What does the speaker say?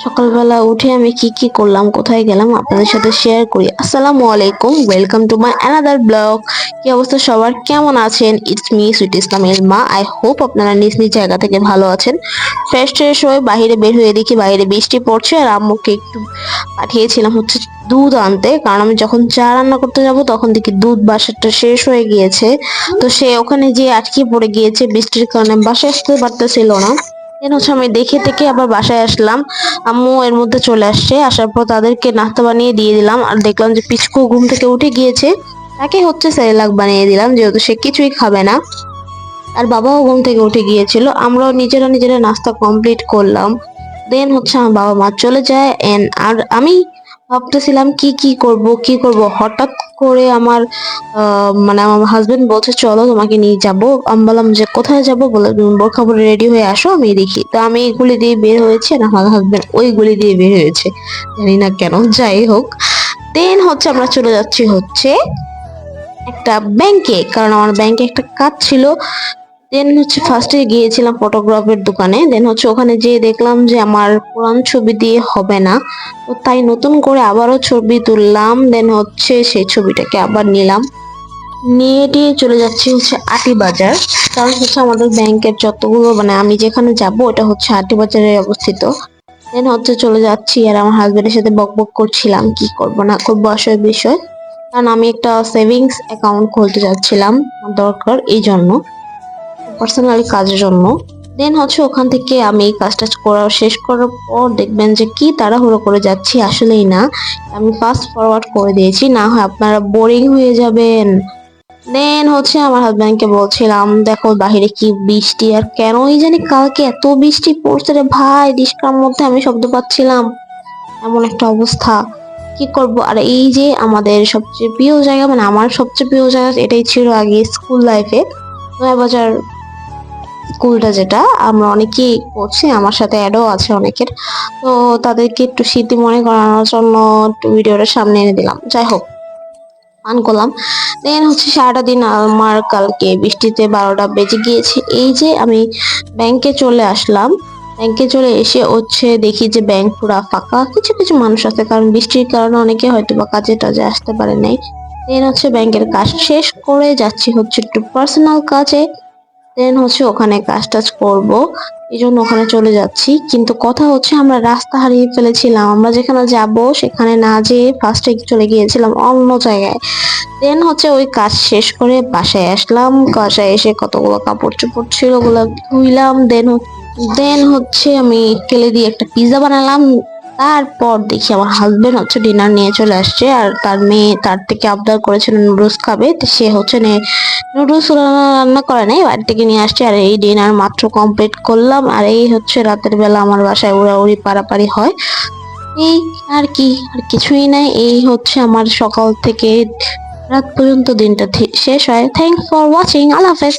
সকালবেলা উঠে আমি কি কি করলাম, কোথায় গেলাম আপনাদের সাথে শেয়ার করি। আসসালামু আলাইকুম, welcome to my another blog. কি অবস্থা সবার, কেমন আছেন? ইটস মি সুইট ইসলামের মা। আই হোপ আপনারা নিজ নিজ জায়গা থেকে ভালো আছেন। ফ্রেশ ট্রেশ হয়ে বাইরে বের হয়ে দেখি বাইরে বৃষ্টি পড়ছে, আর আম্মুকে একটু পাঠিয়েছিলাম হচ্ছে দুধ আনতে, কারণ আমি যখন চা রান্না করতে যাব তখন দেখি দুধ বাসাটা শেষ হয়ে গিয়েছে। তো সে ওখানে যেয়ে আটকে পড়ে গিয়েছে, বৃষ্টির কারণে বাসায় আসতে পারতেছিল না। দেন হচ্ছে আমি দেখে টেকে আবার বাসায় আসলাম। আম্মু এর মধ্যে চলে আসছে, আসার পর তাদেরকে নাস্তা বানিয়ে দিয়ে দিলাম, আর দেখলাম যে পিচকু ঘুম থেকে উঠে গিয়েছে। তাকে হচ্ছে সেরেলাক বানিয়ে দিলাম, যেহেতু সে কিছুই খাবে না। আর বাবাও ঘুম থেকে উঠে গিয়েছিল, আমরাও নিজেরা নিজেরা নাস্তা কমপ্লিট করলাম। দেন হচ্ছে আমার বাবা মা চলে যায়, আর আমি ভাবতেছিলাম কি করব হঠাৎ করে আমার মানে আমার হাজবেন্ড বলছে চলো তোমাকে নিয়ে যাবো। আমি বললাম যে কোথায় যাব, বলে তুমি বোরখা পরে রেডি হয়ে আসো আমি দেখি। তো আমি এইগুলি দিয়ে বের হয়েছি, আর আমার হাজবেন্ড ওইগুলি দিয়ে বের হয়েছে, জানি না কেন। যাই হোক, দেন হচ্ছে আমরা চলে যাচ্ছি হচ্ছে একটা ব্যাংকে, কারণ আমার ব্যাংকে একটা কাজ ছিল। দেন হচ্ছে ফার্স্টে গিয়েছিলাম ফটোগ্রাফের দোকানে। দেন হচ্ছে ওখানে যেয়ে দেখলাম যে আমার পুরান ছবি দিয়ে হবে না, তো তাই নতুন করে আবারও ছবি তুললাম। দেন হচ্ছে সেই ছবিটাকে আবার নিলাম, নিয়ে টিয়ে চলে যাচ্ছি হচ্ছে আটি বাজার। কারণ হচ্ছে আমাদের ব্যাংকের যতগুলো মানে আমি যেখানে যাব ওটা হচ্ছে আটি বাজারে অবস্থিত। দেন হচ্ছে চলে যাচ্ছি, আর আমার হাজবেন্ডের সাথে বক বক করছিলাম কি করব না করবো আসল বিষয়। কারণ আমি একটা সেভিংস অ্যাকাউন্ট খুলতে যাচ্ছিলাম, আমার দরকার এই জন্য, পার্সোনালি কাজের জন্য। দেন হচ্ছে ওখান থেকে আমি এই কাজটা শেষ করার পর দেখবেন যে কি তাড়াহুড়ো করে যাচ্ছি, আসলেই না, আমি ফাস্ট ফরওয়ার্ড করে দিয়েছি, না হয় আপনারা বোরিং হয়ে যাবেন। দেন হচ্ছে আমার হাজব্যান্ডকে বলছিলাম দেখো বাহিরে কি বৃষ্টি, আর কেনই জানি কালকে এত বৃষ্টি পড়ছে রে ভাই, রিস্কার মধ্যে আমি শব্দ পাচ্ছিলাম, এমন একটা অবস্থা। কি করব। আর এই যে আমাদের সবচেয়ে প্রিয় জায়গা, মানে আমার সবচেয়ে প্রিয় জায়গা এটাই ছিল আগে স্কুল লাইফে, নয়াবাজার স্কুলটা, যেটা আমরা অনেকেই করছি, আমার সাথে অ্যাডও আছে অনেকের। তো তাদেরকে একটু স্মৃতি মনে করানোর জন্য একটু ভিডিওটা সামনে এনে দিলাম। যাই হোক, পান করলাম। দেন হচ্ছে সারাটা দিন আমার কালকে বৃষ্টিতে 12টা বেজে গিয়েছে। এই যে আমি ব্যাংকে চলে আসলাম, ব্যাংকে চলে এসে হচ্ছে দেখি যে ব্যাংক পুরা ফাঁকা, কিছু কিছু মানুষ আছে, কারণ বৃষ্টির কারণে অনেকে হয়তো বা কাজে টাজে আসতে পারে নাই। দেন হচ্ছে ব্যাংকের কাজ শেষ করে যাচ্ছি হচ্ছে একটু পার্সোনাল কাজে। দেন হচ্ছে ওখানে কাজ টাজ করবো, এই জন্য ওখানে চলে যাচ্ছি। কিন্তু কথা হচ্ছে আমরা রাস্তা হারিয়ে ফেলেছিলাম, আমরা যেখানে যাব সেখানে না যেয়ে ফার্স্টে চলে গিয়েছিলাম অন্য জায়গায়। দেন হচ্ছে ওই কাজ শেষ করে বাসায় আসলাম, বাসায় এসে কতগুলো কাপড় চোপড় ছিল ওগুলো ধুইলাম। দেন হচ্ছে আমি কেলে দিয়ে একটা পিৎজা বানালাম। তারপর দেখি আমার হাজবেন্ড হচ্ছে ডিনার নিয়ে চলে আসছে, আর তার মেয়ে তার থেকে আবদার করেছিল নুডলস খাবে, তো সে হচ্ছে নুডলস রান্না করে নাই, বাড়ি থেকে নিয়ে আসছে। আর এই ডিনার মাত্র কমপ্লিট করলাম, আর এই হচ্ছে রাতের বেলা আমার বাসায় উড়াউড়ি পারাপারি হয়। এই আর কি, আর কিছুই নাই। এই হচ্ছে আমার সকাল থেকে রাত পর্যন্ত দিনটা শেষ হয়। থ্যাংকস ফর ওয়াচিং, আল্লাহ হাফেজ।